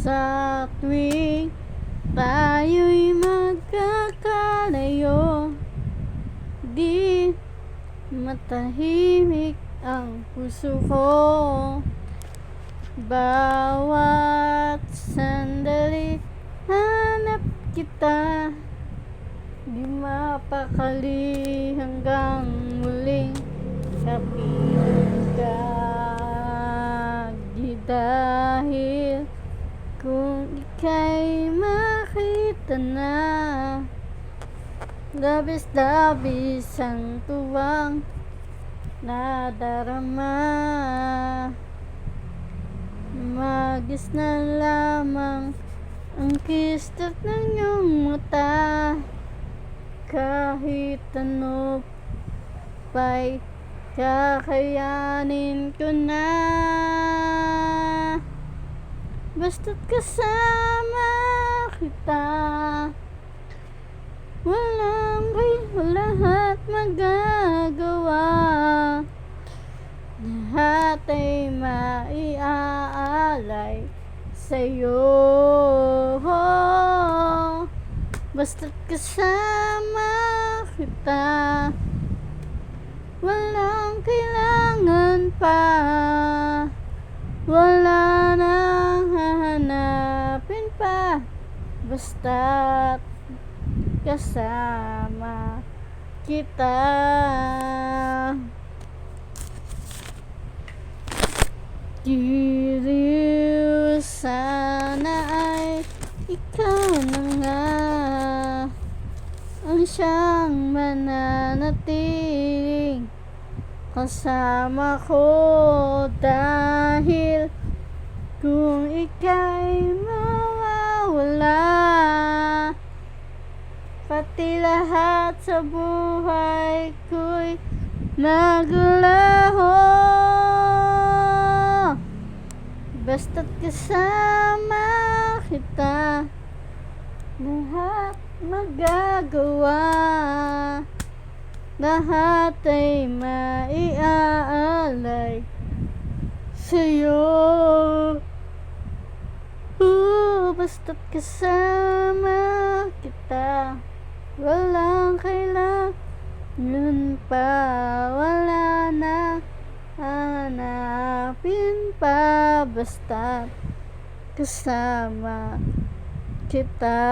Sa tuwing tayo'y magkakalayo, di matahimik ang puso ko. Bawat sandali hanap kita, di mapakali hanggang muling kapiling ka. Di dahil kung ika'y makita na, labis-labis ang tuwang nadarama. Magis na lamang ang kislap ng iyong mata, kahit ano pa'y kakayanin ko na. Basta't kasama kita, walang lahat magagawa. Lahat ay maiaalay sa'yo. Basta't kasama kita, walang kailangan pa, wala nang hahanapin pa. Basta't kasama kita. Diriw, sana ay ikaw na nga ang siyang mananatiling kasama ko. Dahil kung ika'y mawawala, pati lahat sa buhay ko'y maglaho. Basta't kasama kita, lahat magagawa. Lahat ay maiaalay sa'yo. Basta't kasama kita, walang kailangan pa, wala na hanapin pa. Basta't kasama kita.